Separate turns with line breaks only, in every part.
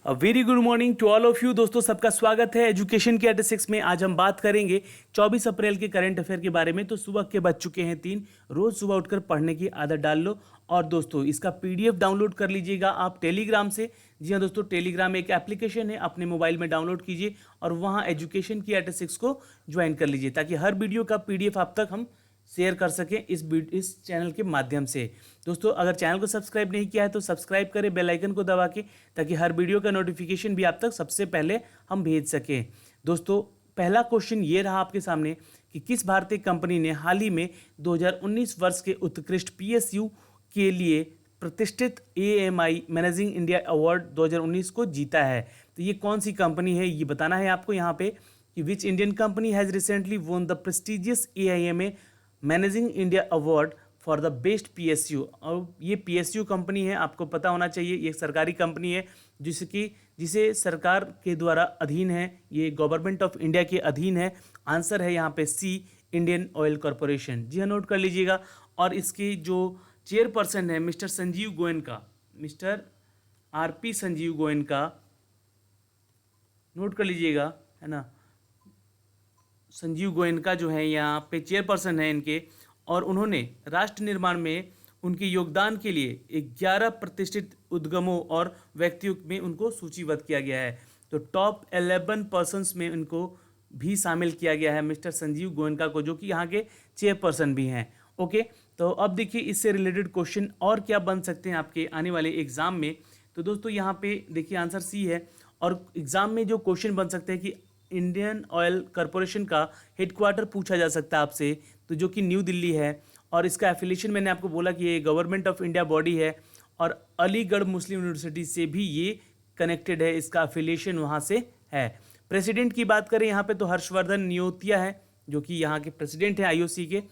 Very good morning to all of you दोस्तों, सबका स्वागत है एजुकेशन के 86 में। आज हम बात करेंगे 24 अप्रैल के करंट अफेयर के बारे में। तो सुबह के बज चुके हैं 3, रोज सुबह उठकर पढ़ने की आदत डाल लो। और दोस्तों इसका पीडीएफ डाउनलोड कर लीजिएगा आप टेलीग्राम से। जी हाँ दोस्तों, टेलीग्राम एक एप्लीकेशन है, अपने मोबाइल में डाउनलोड कीजिए और वहाँ एजुकेशन की 86 को ज्वाइन कर लीजिए, ताकि हर वीडियो का पीडीएफ आप तक हम शेयर कर सकें इस चैनल के माध्यम से। दोस्तों अगर चैनल को सब्सक्राइब नहीं किया है तो सब्सक्राइब करें बेल आइकन को दबा के, ताकि हर वीडियो का नोटिफिकेशन भी आप तक सबसे पहले हम भेज सकें। दोस्तों पहला क्वेश्चन ये रहा आपके सामने कि किस भारतीय कंपनी ने हाल ही में 2019 वर्ष के उत्कृष्ट पीएसयू के लिए प्रतिष्ठित AMI मैनेजिंग इंडिया अवार्ड 2019 को जीता है। तो ये कौन सी कंपनी है ये बताना है आपको यहाँ पे कि which Indian company has recently won the prestigious AIMA managing India award for the best PSU। और ये PSU कंपनी है, आपको पता होना चाहिए, ये सरकारी कंपनी है जिसे सरकार के द्वारा अधीन है, ये गवर्नमेंट ऑफ इंडिया के अधीन है। आंसर है यहाँ पे सी, इंडियन ऑयल कॉरपोरेशन। जी हाँ, नोट कर लीजिएगा। और इसके जो चेयरपर्सन है mister Sanjeev Goenka, mister RP Sanjeev Goenka, note कर लीजिएगा, है ना। संजीव गोयनका जो है यहाँ पे चेयरपर्सन है इनके, और उन्होंने राष्ट्र निर्माण में उनके योगदान के लिए 11 प्रतिष्ठित उद्यमों और व्यक्तियों में उनको सूचीबद्ध किया गया है। तो टॉप 11 पर्सन्स में उनको भी शामिल किया गया है मिस्टर संजीव गोयनका को, जो कि यहाँ के चेयरपर्सन भी हैं। ओके, तो अब देखिए इससे रिलेटेड क्वेश्चन और क्या बन सकते हैं आपके आने वाले एग्जाम में। तो दोस्तों यहाँ पे देखिए आंसर सी है। और एग्जाम में जो क्वेश्चन बन सकते हैं कि इंडियन ऑयल कॉरपोरेशन का हेडक्वार्टर पूछा जा सकता है आपसे, तो जो कि न्यू दिल्ली है। और इसका एफिलिएशन मैंने आपको बोला कि ये गवर्नमेंट ऑफ इंडिया बॉडी है, और अलीगढ़ मुस्लिम यूनिवर्सिटी से भी ये कनेक्टेड है, इसका एफिलिएशन वहाँ से है। प्रेसिडेंट की बात करें यहाँ पे तो हर्षवर्धन नियोतिया है, जो कि यहाँ के प्रेसिडेंट हैं IOC के।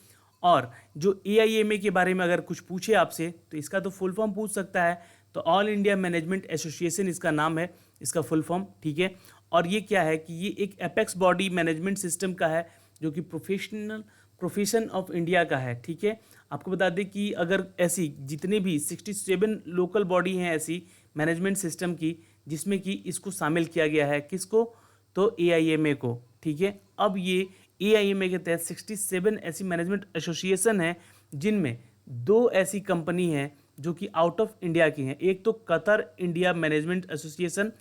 और जो AIMA के बारे में अगर कुछ पूछे आपसे तो इसका तो फुल फॉर्म पूछ सकता है, तो ऑल इंडिया मैनेजमेंट एसोसिएशन इसका नाम है, इसका फुल फॉर्म, ठीक है। और ये क्या है कि ये एक एपेक्स बॉडी मैनेजमेंट सिस्टम का है, जो कि प्रोफेशन ऑफ इंडिया का है, ठीक है। आपको बता दें कि अगर ऐसी जितने भी 67 लोकल बॉडी हैं ऐसी मैनेजमेंट सिस्टम की, जिसमें कि इसको शामिल किया गया है, किसको, तो AIMA को, ठीक है। अब ये AIMA के तहत 67 ऐसी मैनेजमेंट एसोसिएशन हैं, जिनमें 2 ऐसी कंपनी हैं जो कि आउट ऑफ इंडिया की हैं। एक तो कतर इंडिया मैनेजमेंट एसोसिएशन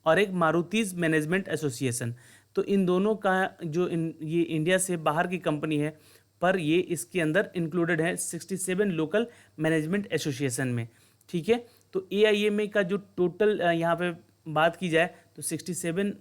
और एक मारुतिज मैनेजमेंट एसोसिएशन। तो इन दोनों का ये इंडिया से बाहर की कंपनी है, पर ये इसके अंदर इंक्लूडेड है 67 लोकल मैनेजमेंट एसोसिएशन में, ठीक है। तो AIMA का जो टोटल यहाँ पे बात की जाए तो 67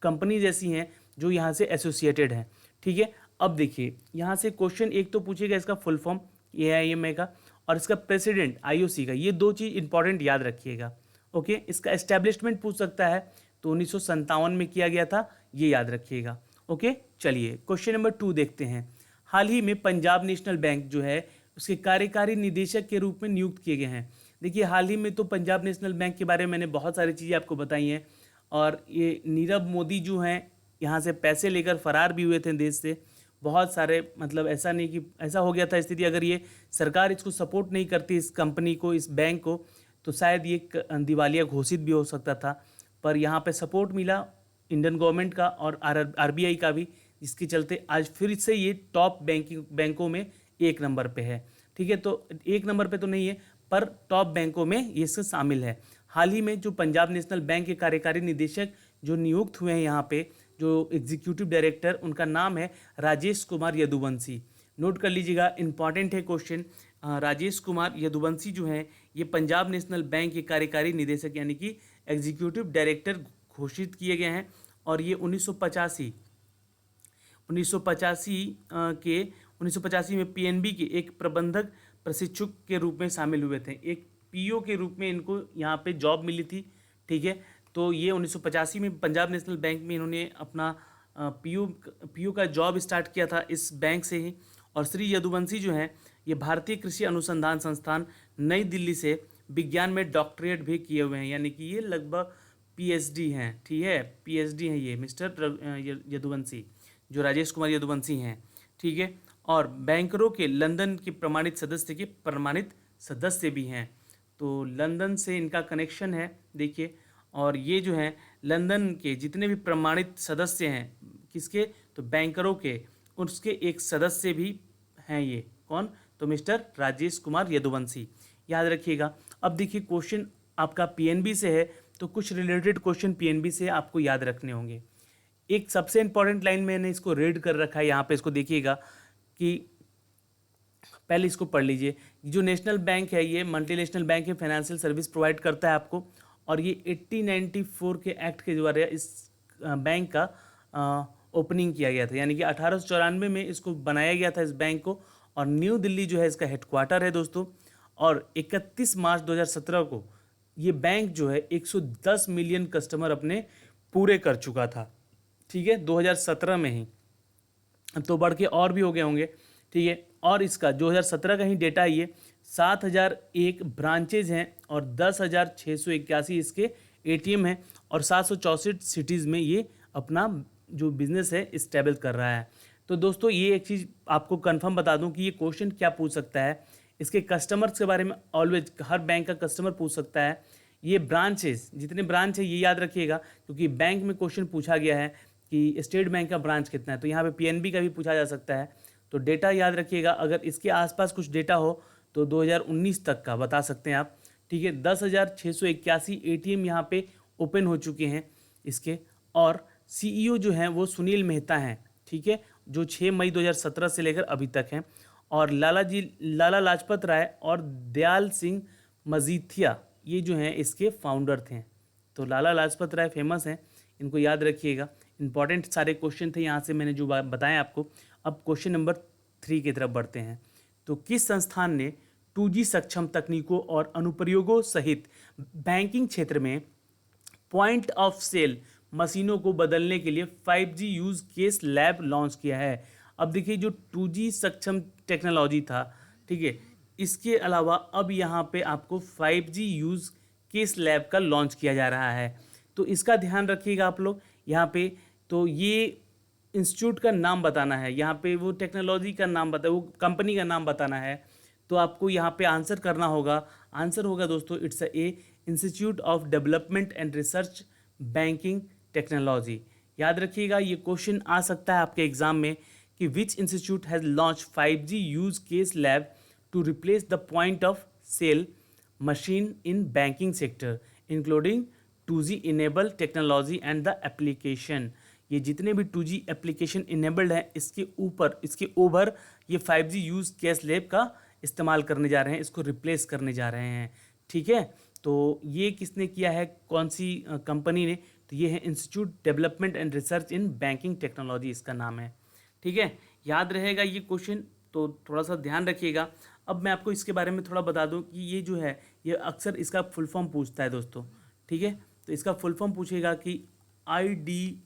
कंपनीज ऐसी हैं जो यहाँ से एसोसिएटेड हैं, ठीक है। अब देखिए यहाँ से क्वेश्चन एक तो पूछेगा इसका फुल फॉर्म AIMA का, और इसका प्रेसिडेंट IOC का। ये 2 चीज़ इंपॉर्टेंट याद रखिएगा। ओके, इसका एस्टेब्लिशमेंट पूछ सकता है, तो 1957 में किया गया था, ये याद रखिएगा। ओके, चलिए क्वेश्चन नंबर 2 देखते हैं। हाल ही में पंजाब नेशनल बैंक जो है उसके कार्यकारी निदेशक के रूप में नियुक्त किए गए हैं। देखिए हाल ही में तो पंजाब नेशनल बैंक के बारे में मैंने बहुत सारी चीज़ें आपको बताई हैं, और ये नीरव मोदी जो हैं यहाँ से पैसे लेकर फरार भी हुए थे देश से बहुत सारे, मतलब ऐसा नहीं कि ऐसा हो गया था स्थिति, अगर ये सरकार इसको सपोर्ट नहीं करती, इस कंपनी को, इस बैंक को, तो शायद ये दिवालिया घोषित भी हो सकता था। पर यहाँ पे सपोर्ट मिला इंडियन गवर्नमेंट का और RBI का भी, जिसके चलते आज फिर से ये टॉप बैंकों में 1 नंबर पे है, ठीक है। तो 1 नंबर पे तो नहीं है, पर टॉप बैंकों में ये इससे शामिल है। हाल ही में जो पंजाब नेशनल बैंक के कार्यकारी निदेशक जो नियुक्त हुए हैं यहाँ पे, जो एग्जीक्यूटिव डायरेक्टर, उनका नाम है राजेश कुमार यदुवंशी। नोट कर लीजिएगा, इंपॉर्टेंट है क्वेश्चन। राजेश कुमार यदुवंशी जो हैं ये पंजाब नेशनल बैंक के कार्यकारी निदेशक यानी कि एग्जीक्यूटिव डायरेक्टर घोषित किए गए हैं। और ये 1985 में PNB के एक प्रबंधक प्रशिक्षक के रूप में शामिल हुए थे। एक PO के रूप में इनको यहाँ पे जॉब मिली थी, ठीक है। तो ये 1985 में पंजाब नेशनल बैंक में इन्होंने अपना PO का जॉब स्टार्ट किया था इस बैंक से ही। और श्री यदुवंशी जो हैं ये भारतीय कृषि अनुसंधान संस्थान नई दिल्ली से विज्ञान में डॉक्टरेट भी किए हुए हैं, यानी कि ये लगभग PhD हैं, ठीक है, PhD हैं ये मिस्टर यदुवंशी, जो राजेश कुमार यदुवंशी हैं, ठीक है। और बैंकरों के लंदन के प्रमाणित सदस्य भी हैं, तो लंदन से इनका कनेक्शन है, देखिए। और ये जो है लंदन के जितने भी प्रमाणित सदस्य हैं, किसके, तो बैंकरों के, उसके एक सदस्य भी हैं ये, कौन, तो मिस्टर राजेश कुमार यदुवंशी, याद रखिएगा। अब देखिए क्वेश्चन आपका पीएनबी से है, तो कुछ रिलेटेड क्वेश्चन पीएनबी से आपको याद रखने होंगे। एक सबसे इंपॉर्टेंट लाइन मैंने इसको रीड कर रखा है यहाँ पे, इसको देखिएगा कि पहले इसको पढ़ लीजिए। जो नेशनल बैंक है ये मल्टीनेशनल बैंक है, फाइनेंशियल सर्विस प्रोवाइड करता है आपको, और ये 1894 के एक्ट के द्वारा इस बैंक का ओपनिंग किया गया था, यानी कि 1894 में इसको बनाया गया था इस बैंक को, और न्यू दिल्ली जो है इसका हेडक्वार्टर है दोस्तों। और 31 मार्च 2017 को ये बैंक जो है 110 मिलियन कस्टमर अपने पूरे कर चुका था, ठीक है, 2017 में ही। अब तो बढ़ के और भी हो गए होंगे, ठीक है। और इसका 2017 का ही डेटा है ये, 7001 ब्रांचेज हैं और 10,681 इसके एटीएम हैं, और 764 सिटीज़ में ये अपना जो बिज़नेस है इस्टेबल कर रहा है। तो दोस्तों ये एक चीज़ आपको कंफर्म बता दूं कि ये क्वेश्चन क्या पूछ सकता है, इसके कस्टमर्स के बारे में ऑलवेज हर बैंक का कस्टमर पूछ सकता है। ये ब्रांचेस, जितने ब्रांच है ये याद रखिएगा, क्योंकि बैंक में क्वेश्चन पूछा गया है कि स्टेट बैंक का ब्रांच कितना है, तो यहाँ पे पीएनबी का भी पूछा जा सकता है। तो डेटा याद रखिएगा, अगर इसके आसपास कुछ डेटा हो तो 2019 तक का बता सकते हैं आप, ठीक है। 10,681 एटीएम यहाँ पे ओपन हो चुके हैं इसके, और सीईओ जो हैं वो सुनील मेहता हैं, ठीक है, जो 6 मई 2017 से लेकर अभी तक हैं। और लाला लाजपत राय और दयाल सिंह मजीठिया ये जो हैं इसके फाउंडर थे। तो लाला लाजपत राय फेमस हैं, इनको याद रखिएगा। इंपॉर्टेंट सारे क्वेश्चन थे यहाँ से मैंने जो बताए आपको। अब क्वेश्चन नंबर 3 की तरफ बढ़ते हैं। तो किस संस्थान ने 2G सक्षम तकनीकों और अनुप्रयोगों सहित बैंकिंग क्षेत्र में पॉइंट ऑफ सेल मशीनों को बदलने के लिए 5G use case lab launch किया है? अब देखिए जो 2G सक्षम टेक्नोलॉजी था, ठीक है, इसके अलावा अब यहाँ पे आपको 5G यूज केस लैब का लॉन्च किया जा रहा है। तो इसका ध्यान रखिएगा आप लोग यहाँ पे। तो ये इंस्टीट्यूट का नाम बताना है, यहाँ पे वो टेक्नोलॉजी का नाम बता, वो कंपनी का नाम बताना है। तो आपको यहाँ पे आंसर करना होगा, आंसर होगा दोस्तों it's a institute of development and research banking technology. याद रखिएगा ये क्वेश्चन आ सकता है आपके एग्जाम में कि which institute has launch 5G use case lab to replace the point of sale machine in banking sector including 2G enable technology and the application. ये जितने भी 2G एप्लीकेशन इनेबल्ड हैं इसके ओवर ये 5G यूज केस लैब का इस्तेमाल करने जा रहे हैं, इसको रिप्लेस करने जा रहे हैं, ठीक है। तो ये किसने किया है, कौन सी कंपनी ने, तो ये है institute development and research in banking technology इसका नाम है, ठीक है। याद रहेगा ये क्वेश्चन, तो थोड़ा सा ध्यान रखिएगा। अब मैं आपको इसके बारे में थोड़ा बता दूं कि ये जो है ये अक्सर इसका फुल फॉर्म पूछता है दोस्तों, ठीक है। तो इसका फुल फॉर्म पूछेगा कि IDRBT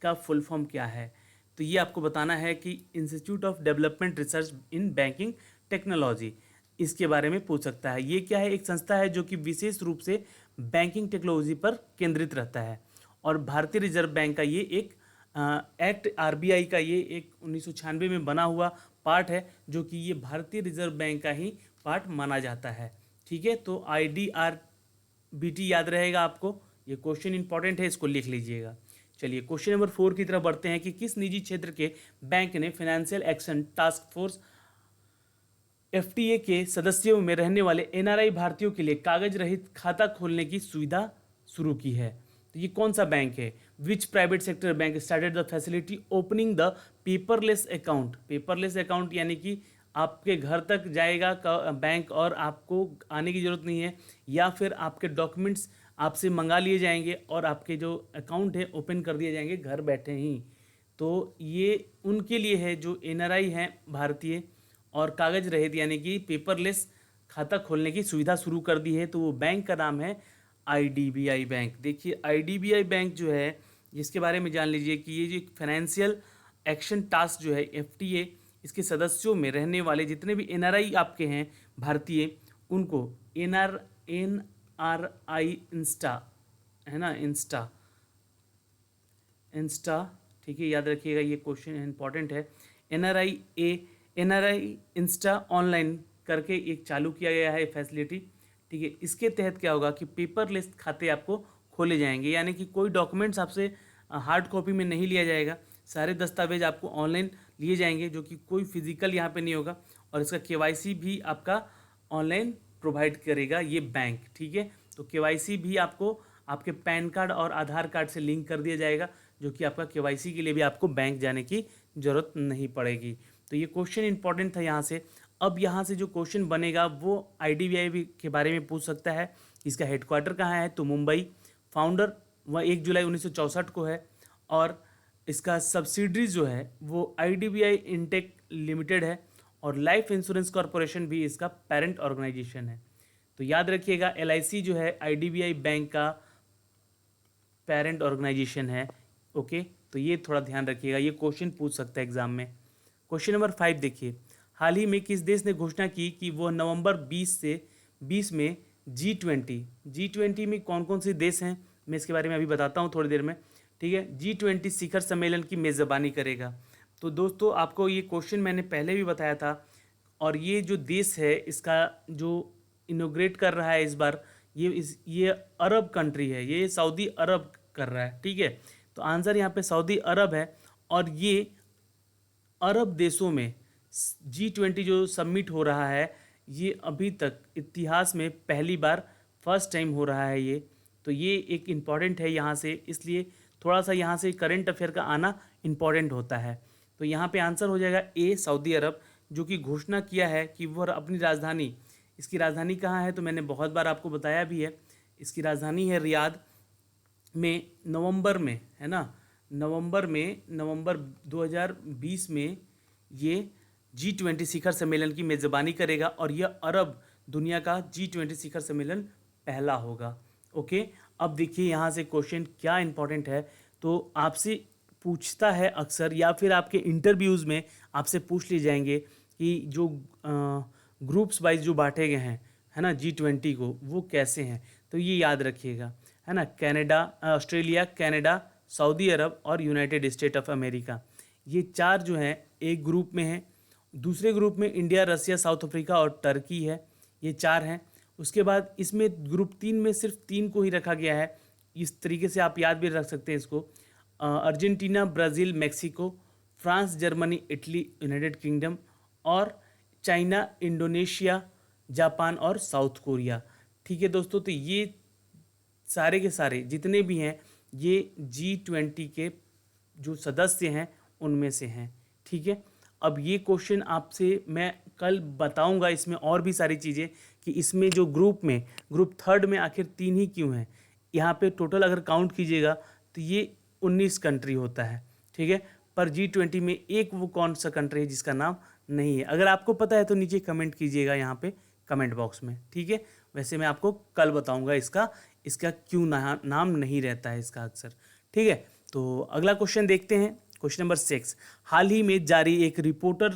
का फुल फॉर्म क्या है, तो ये आपको बताना है कि institute of development research in banking technology, इसके बारे में पूछ सकता है। ये क्या है, एक संस्था है जो कि विशेष रूप से बैंकिंग टेक्नोलॉजी पर केंद्रित रहता है, और भारतीय रिजर्व बैंक का ये एक एक्ट RBI का ये एक 1996 में बना हुआ पार्ट है, जो कि ये भारतीय रिजर्व बैंक का ही पार्ट माना जाता है, ठीक है। तो IDRBT याद रहेगा आपको, ये क्वेश्चन इंपॉर्टेंट है, इसको लिख लीजिएगा। चलिए क्वेश्चन नंबर 4 की तरफ बढ़ते हैं कि किस निजी क्षेत्र के बैंक ने financial action task force FTA के सदस्यों में रहने वाले NRI भारतीयों के लिए कागज रहित खाता खोलने की सुविधा शुरू की है? तो ये कौन सा बैंक है? Which private sector bank started the facility opening the paperless account? Paperless account यानी कि आपके घर तक जाएगा बैंक और आपको आने की ज़रूरत नहीं है, या फिर आपके डॉक्यूमेंट्स आपसे मंगा लिए जाएंगे और आपके जो अकाउंट है ओपन कर दिए जाएंगे घर बैठे ही। तो ये उनके लिए है जो NRI हैं भारतीय, और कागज़ रहित यानी कि पेपरलेस खाता खोलने की सुविधा शुरू कर दी है। तो वो बैंक का नाम है IDBI बैंक। देखिए IDBI बैंक जो है, जिसके बारे में जान लीजिए कि ये जो फाइनेंशियल एक्शन टास्क जो है FTA, इसके सदस्यों में रहने वाले जितने भी NRI आपके हैं भारतीय, उनको NRI इंस्टा है ना, इंस्टा, ठीक है, याद रखिएगा ये क्वेश्चन इंपॉर्टेंट है। NRI इंस्टा ऑनलाइन करके एक चालू किया गया है फैसिलिटी, ठीक है। इसके तहत क्या होगा कि पेपरलेस खाते आपको खोले जाएंगे, यानी कि कोई डॉक्यूमेंट्स आपसे हार्ड कॉपी में नहीं लिया जाएगा, सारे दस्तावेज आपको ऑनलाइन लिए जाएंगे, जो कि कोई फिजिकल यहाँ पे नहीं होगा। और इसका केवाईसी भी आपका ऑनलाइन प्रोवाइड करेगा ये बैंक, ठीक है। तो केवाईसी भी आपको आपके पैन कार्ड और आधार कार्ड से लिंक कर दिया जाएगा, जो कि आपका केवाईसी के लिए भी आपको बैंक जाने की ज़रूरत नहीं पड़ेगी। तो ये क्वेश्चन इंपॉर्टेंट था यहाँ से। अब यहाँ से जो क्वेश्चन बनेगा वो IDBI के बारे में पूछ सकता है। इसका हेडक्वार्टर कहाँ है, तो मुंबई। फाउंडर वह 1 जुलाई 1964 को है। और इसका सब्सिडरीज जो है वो IDBI इंटेक लिमिटेड है, और लाइफ इंश्योरेंस कॉरपोरेशन भी इसका पेरेंट ऑर्गेनाइजेशन है। तो याद रखिएगा, LIC जो है IDBI बैंक का पेरेंट ऑर्गेनाइजेशन है। ओके, तो ये थोड़ा ध्यान रखिएगा, ये क्वेश्चन पूछ सकता है एग्जाम में। क्वेश्चन नंबर 5 देखिए, हाल ही में किस देश ने घोषणा की कि वह नवंबर 20 में G20 में कौन कौन से देश हैं, मैं इसके बारे में अभी बताता हूँ थोड़ी देर में, ठीक है। G20 शिखर सम्मेलन की मेज़बानी करेगा। तो दोस्तों आपको ये क्वेश्चन मैंने पहले भी बताया था, और ये जो देश है इसका जो इनोग्रेट कर रहा है इस बार, ये अरब कंट्री है, ये सऊदी अरब कर रहा है, ठीक है। तो आंसर यहाँ पे सऊदी अरब है। और ये अरब देशों में G20 जो सबमिट हो रहा है, ये अभी तक इतिहास में पहली बार फर्स्ट टाइम हो रहा है ये। तो ये एक इम्पॉर्टेंट है यहाँ से, इसलिए थोड़ा सा यहाँ से करंट अफेयर का आना इम्पॉर्टेंट होता है। तो यहाँ पे आंसर हो जाएगा ए, सऊदी अरब, जो कि घोषणा किया है कि वह अपनी राजधानी, इसकी राजधानी कहाँ है तो मैंने बहुत बार आपको बताया भी है, इसकी राजधानी है रियाद में। नवंबर में, है ना, नवंबर 2020 में ये G20 शिखर सम्मेलन की मेज़बानी करेगा, और यह अरब दुनिया का G20 शिखर सम्मेलन पहला होगा। ओके, अब देखिए यहाँ से क्वेश्चन क्या इंपॉर्टेंट है, तो आपसे पूछता है अक्सर, या फिर आपके इंटरव्यूज़ में आपसे पूछ लिए जाएंगे कि जो ग्रुप्स वाइज जो बांटे गए हैं, है ना, G20 को, वो कैसे हैं। तो ये याद रखिएगा, है ना, ऑस्ट्रेलिया, कनाडा, सऊदी अरब और यूनाइटेड स्टेट ऑफ अमेरिका, ये 4 जो हैं एक ग्रुप में हैं। दूसरे ग्रुप में इंडिया, रसिया, साउथ अफ्रीका और टर्की है, ये 4 हैं। उसके बाद इसमें ग्रुप 3 में सिर्फ 3 को ही रखा गया है, इस तरीके से आप याद भी रख सकते हैं इसको। Argentina, Brazil, Mexico, France, Germany, Italy, United kingdom, और चाइना, इंडोनेशिया, जापान और साउथ कोरिया। ठीक है दोस्तों, तो ये सारे के सारे जितने भी हैं ये G20 के जो सदस्य हैं उनमें से हैं, ठीक है। अब ये क्वेश्चन आपसे मैं कल बताऊंगा, इसमें और भी सारी चीज़ें कि इसमें जो ग्रुप 3 में आखिर 3 ही क्यों हैं। यहाँ पे टोटल अगर काउंट कीजिएगा तो ये 19 कंट्री होता है, ठीक है। पर G20 में एक वो कौन सा कंट्री है जिसका नाम नहीं है। अगर आपको पता है तो नीचे कमेंट कीजिएगा यहाँ पे कमेंट बॉक्स में, ठीक है। वैसे मैं आपको कल बताऊंगा इसका क्यों नाम नहीं रहता है इसका अक्सर, ठीक है। तो अगला क्वेश्चन देखते हैं, क्वेश्चन नंबर 6। हाल ही में जारी एक रिपोर्टर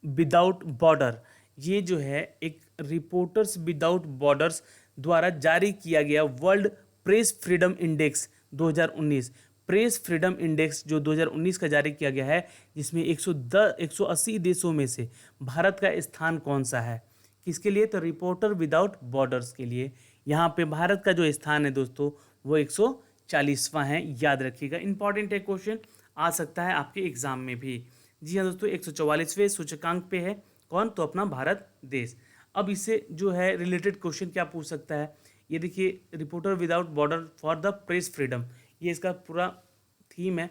विदाउट बॉर्डर, ये जो है एक रिपोर्टर्स विदाउट बॉर्डर्स द्वारा जारी किया गया world press freedom index 2019, press freedom index जो 2019 का जारी किया गया है, जिसमें 180 देशों में से भारत का स्थान कौन सा है, किसके लिए, तो रिपोर्टर विदाउट बॉर्डर्स के लिए। यहाँ पे भारत का जो स्थान है दोस्तों वो 140वां है, याद रखिएगा, इंपॉर्टेंट है, क्वेश्चन आ सकता है आपके एग्जाम में भी। जी हाँ दोस्तों, 144वें सूचकांक पे है कौन, तो अपना भारत देश। अब इससे जो है रिलेटेड क्वेश्चन क्या पूछ सकता है, ये देखिए, reporter without border for the press freedom, ये इसका पूरा थीम है।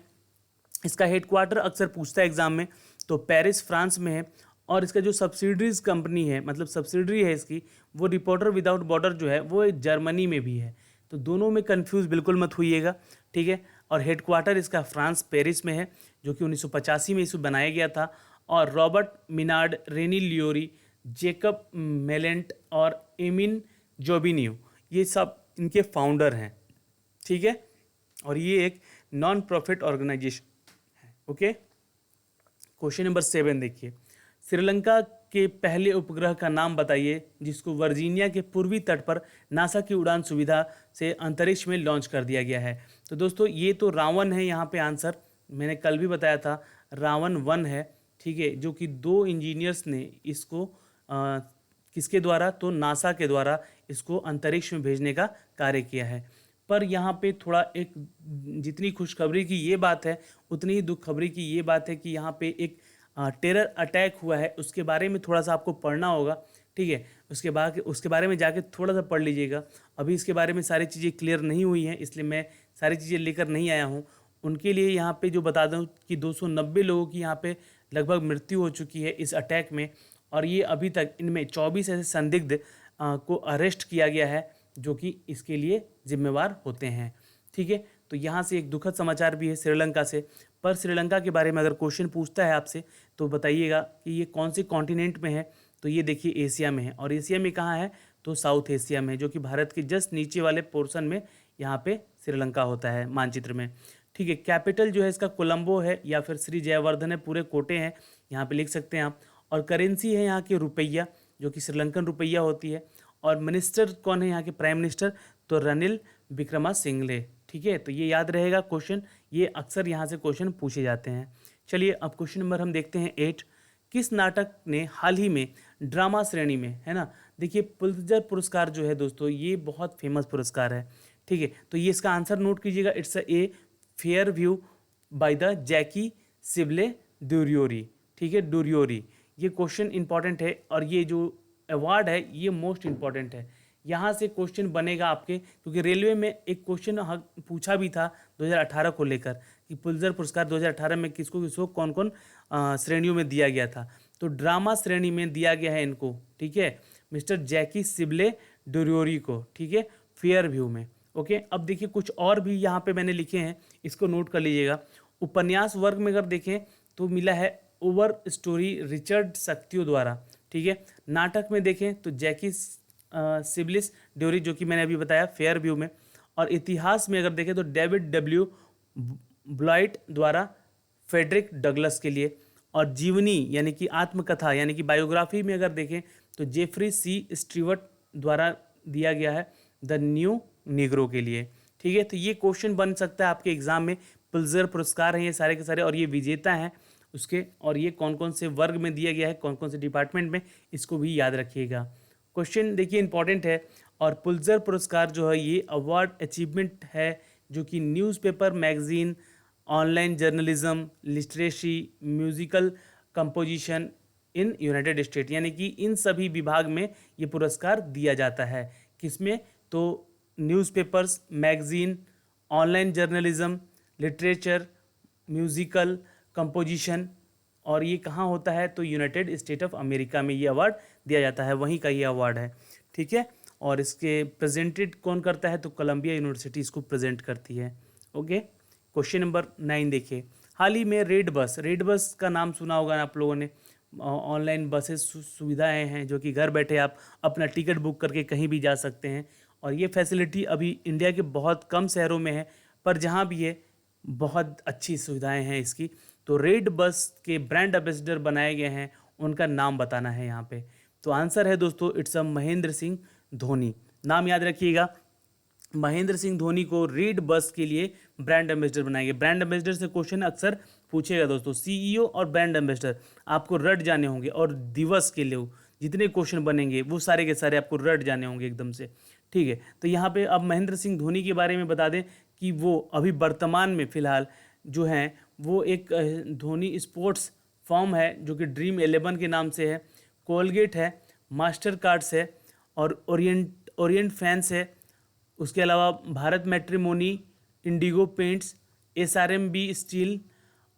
इसका हेडक्वार्टर अक्सर पूछता है एग्जाम में, तो पेरिस फ्रांस में है। और इसका जो सब्सिडरीज कंपनी है, मतलब सब्सिडरी है इसकी, वो रिपोर्टर विदाउट बॉर्डर जो है वो जर्मनी में भी है। तो दोनों में कंफ्यूज बिल्कुल मत होइएगा, ठीक है। और हेडक्वार्टर इसका फ्रांस पेरिस में है, जो कि 1985 में इसे बनाया गया था। और रॉबर्ट मिनार्ड, रेनी लियोरी, जेकब मेलेंट और एमिन जोबिनियो, ये सब इनके फाउंडर हैं, ठीक है। और ये एक नॉन प्रॉफिट ऑर्गेनाइजेशन है, ओके। क्वेश्चन नंबर 7 देखिए, श्रीलंका के पहले उपग्रह का नाम बताइए जिसको वर्जीनिया के पूर्वी तट पर नासा की उड़ान सुविधा से अंतरिक्ष में लॉन्च कर दिया गया है। तो दोस्तों ये तो रावण है, यहाँ पे आंसर मैंने कल भी बताया था, रावण 1 है, ठीक है, जो कि 2 इंजीनियर्स ने इसको किसके द्वारा? तो नासा के द्वारा इसको अंतरिक्ष में भेजने का कार्य किया है। पर यहाँ पे थोड़ा एक, जितनी खुशखबरी की ये बात है उतनी ही दुख खबरी की ये बात है कि यहाँ पे एक टेरर अटैक हुआ है, उसके बारे में थोड़ा सा आपको पढ़ना होगा, ठीक है। उसके बारे में जाके थोड़ा सा पढ़ लीजिएगा। अभी इसके बारे में सारी चीज़ें क्लियर नहीं हुई हैं, इसलिए मैं सारी चीज़ें लेकर नहीं आया हूँ। उनके लिए यहाँ पे जो बता दूँ कि 290 लोगों की यहाँ पे लगभग मृत्यु हो चुकी है इस अटैक में, और ये अभी तक इनमें 24 ऐसे संदिग्ध को अरेस्ट किया गया है जो कि इसके लिए जिम्मेवार होते हैं, ठीक है। तो यहाँ से एक दुखद समाचार भी है श्रीलंका से। पर श्रीलंका के बारे में अगर क्वेश्चन पूछता है आपसे तो बताइएगा कि ये कौन से कॉन्टिनेंट में है, तो ये देखिए एशिया में है। और एशिया में कहाँ है? तो साउथ एशिया में, जो कि भारत के जस्ट नीचे वाले पोर्शन में यहाँ पे श्रीलंका होता है मानचित्र में, ठीक है। कैपिटल जो है इसका कोलंबो है या फिर श्री जयवर्धन है, पूरे कोटे हैं, यहाँ पे लिख सकते हैं आप। और करेंसी है यहाँ की रुपया, जो कि श्रीलंकन रुपया होती है। और मिनिस्टर कौन है यहाँ के? प्राइम मिनिस्टर, तो रनिल विक्रमासिंघे, ठीक है। तो ये याद रहेगा क्वेश्चन, ये अक्सर यहाँ से क्वेश्चन पूछे जाते हैं। चलिए अब क्वेश्चन नंबर हम देखते हैं 8। किस नाटक ने हाल ही में ड्रामा श्रेणी में, है ना, देखिए पुलित्जर पुरस्कार जो है दोस्तों ये बहुत फेमस पुरस्कार है, ठीक है। तो ये इसका आंसर नोट कीजिएगा, it's a fair view by the जैकी सिबले ड्यूरियोरी, ठीक है, ड्यूरियोरी। ये क्वेश्चन इंपॉर्टेंट है और ये जो अवार्ड है ये मोस्ट इंपॉर्टेंट है। यहाँ से क्वेश्चन बनेगा आपके, क्योंकि रेलवे में एक क्वेश्चन पूछा भी था 2018 को लेकर कि पुलित्जर पुरस्कार 2018 में किसको किसको कौन कौन श्रेणियों में दिया गया था। तो ड्रामा श्रेणी में दिया गया है इनको, ठीक है, मिस्टर जैकी सिबले ड्यूरियोरी को, ठीक है, फेयर व्यू में। ओके, अब देखिए कुछ और भी यहाँ पे मैंने लिखे हैं, इसको नोट कर लीजिएगा। उपन्यास वर्ग में अगर देखें तो मिला है ओवर स्टोरी रिचर्ड शक्तियों द्वारा, ठीक है। नाटक में देखें तो जैकी सिबलिस ड्यूरी, जो कि मैंने अभी बताया फेयर व्यू में। और इतिहास में अगर देखें तो डेविड डब्ल्यू ब्लाइट द्वारा फेडरिक डगलस के लिए। और जीवनी यानी कि आत्मकथा यानी कि बायोग्राफी में अगर देखें तो जेफरी सी स्टीवर्ट द्वारा दिया गया है द न्यू निग्रो के लिए, ठीक है। तो ये क्वेश्चन बन सकता है आपके एग्जाम में। पुलित्जर पुरस्कार हैं ये सारे के सारे और ये विजेता हैं उसके, और ये कौन कौन से वर्ग में दिया गया है, कौन कौन से डिपार्टमेंट में, इसको भी याद रखिएगा। क्वेश्चन देखिए इंपॉर्टेंट है। और पुलित्जर पुरस्कार जो है ये अवार्ड अचीवमेंट है जो कि newspaper, magazine, online journalism, literacy, musical composition in United state, यानी कि इन सभी विभाग में ये पुरस्कार दिया जाता है। किसमें? तो newspapers, magazine, online journalism, literature, musical composition, और ये कहाँ होता है? तो यूनाइटेड स्टेट ऑफ अमेरिका में ये अवार्ड दिया जाता है, वहीं का ये अवार्ड है, ठीक है। और इसके प्रेजेंटेड कौन करता है? तो कोलंबिया यूनिवर्सिटी इसको प्रेजेंट करती है। ओके, क्वेश्चन नंबर 9 देखिए। हाल ही में रेड बस का नाम सुना होगा आप लोगों ने। ऑनलाइन बसेस सुविधाएं हैं जो कि घर बैठे आप अपना टिकट बुक करके कहीं भी जा सकते हैं। और ये फैसिलिटी अभी इंडिया के बहुत कम शहरों में है, पर जहाँ भी है बहुत अच्छी सुविधाएं हैं इसकी। तो रेड बस के ब्रांड एम्बेसडर बनाए गए हैं, उनका नाम बताना है यहाँ पे। तो आंसर है दोस्तों इट्स महेंद्र सिंह धोनी। नाम याद रखिएगा, महेंद्र सिंह धोनी को रेड बस के लिए ब्रांड एम्बेसडर बनाएंगे। ब्रांड एम्बेसडर से क्वेश्चन अक्सर पूछेगा दोस्तों, सीईओ और ब्रांड एम्बेसडर आपको रट जाने होंगे, और दिवस के लिए जितने क्वेश्चन बनेंगे वो सारे के सारे आपको रट जाने होंगे एकदम से, ठीक है। तो यहाँ पे अब महेंद्र सिंह धोनी के बारे में बता दें कि वो अभी वर्तमान में फिलहाल जो हैं वो एक धोनी स्पोर्ट्स फॉर्म है जो कि ड्रीम 11 के नाम से है, कोलगेट है, मास्टर कार्ड्स है, और ओरिएंट फैंस है। उसके अलावा Bharat matrimony, Indigo paints, SRMB steel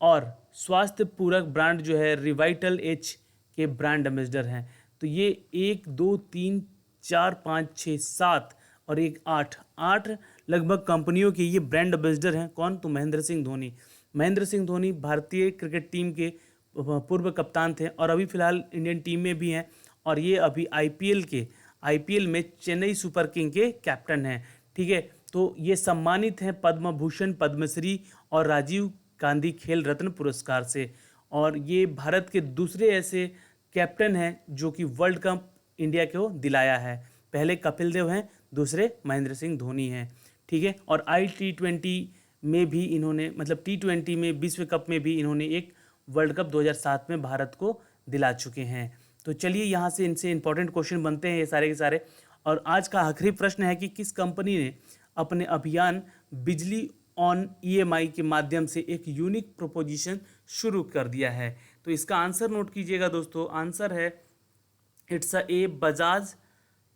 और स्वास्थ्य पूरक ब्रांड जो है रिवाइटल एच के ब्रांड एम्बेसडर हैं। तो ये 1 2 3 4 5 6 7 और एक 8 लगभग कंपनियों के ये ब्रांड एम्बेसडर हैं। कौन? तो महेंद्र सिंह धोनी। महेंद्र सिंह धोनी भारतीय क्रिकेट टीम के पूर्व कप्तान थे और अभी फिलहाल इंडियन टीम में भी हैं, और ये अभी आईपीएल में चेन्नई सुपर किंग के कैप्टन हैं, ठीक है। तो ये सम्मानित हैं पद्म भूषण, पद्मश्री और राजीव गांधी खेल रत्न पुरस्कार से। और ये भारत के दूसरे ऐसे कैप्टन हैं जो कि वर्ल्ड कप इंडिया को दिलाया है। पहले कपिल देव हैं, दूसरे महेंद्र सिंह धोनी हैं, ठीक है। और T20 में भी इन्होंने, मतलब T20 में विश्व कप में भी इन्होंने एक वर्ल्ड कप 2007 में भारत को दिला चुके हैं। तो चलिए यहाँ से इनसे इंपॉर्टेंट क्वेश्चन बनते हैं ये सारे के सारे। और आज का आखिरी प्रश्न है कि किस कंपनी ने अपने अभियान बिजली ऑन ईएमआई के माध्यम से एक यूनिक प्रोपोजिशन शुरू कर दिया है। तो इसका आंसर नोट कीजिएगा दोस्तों, आंसर है इट्स ए बजाज।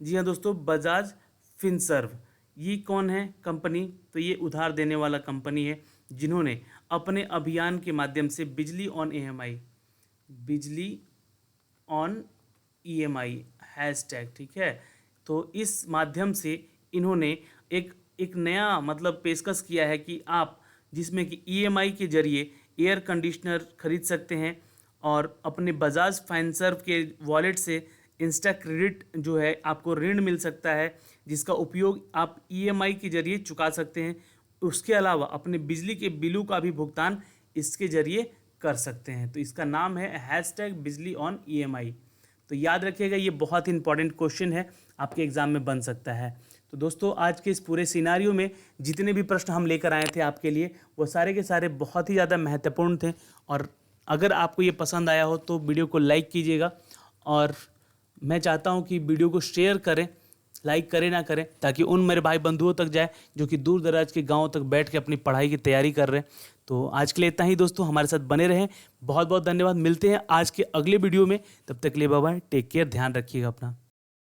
जी हाँ दोस्तों, बजाज फिनसर्व। ये कौन है कंपनी? तो ये उधार देने वाला कंपनी है जिन्होंने अपने अभियान के माध्यम से बिजली ऑन ईएमआई, बिजली ऑन ईएमआई हैशटैग, ठीक है, तो इस माध्यम से इन्होंने एक नया मतलब पेशकश किया है कि आप जिसमें कि ईएमआई के जरिए एयर कंडीशनर खरीद सकते हैं और अपने बजाज फाइनसर्व के वॉलेट से इंस्टा क्रेडिट जो है आपको ऋण मिल सकता है, जिसका उपयोग आप ईएमआई के जरिए चुका सकते हैं। उसके अलावा अपने बिजली के बिलों का भी भुगतान इसके जरिए कर सकते हैं। तो इसका नाम है हैशटैग बिजली ऑन ईएमआई। तो याद रखिएगा, ये बहुत ही इंपॉर्टेंट क्वेश्चन है, आपके एग्जाम में बन सकता है। तो दोस्तों आज के इस पूरे सिनारियो में जितने भी प्रश्न हम लेकर आए थे आपके लिए, वो सारे के सारे बहुत ही ज़्यादा महत्वपूर्ण थे। और अगर आपको ये पसंद आया हो तो वीडियो को लाइक कीजिएगा, और मैं चाहता हूँ कि वीडियो को शेयर करें, लाइक करें ना करें, ताकि उन मेरे भाई बंधुओं तक जाए जो कि दूर दराज के गाँव तक बैठ के अपनी पढ़ाई की तैयारी कर रहे हैं। तो आज के लिए इतना ही दोस्तों, हमारे साथ बने रहें। बहुत बहुत धन्यवाद। मिलते हैं आज के अगले वीडियो में, तब तक के लिए बाय बाय, टेक केयर, ध्यान रखिएगा अपना।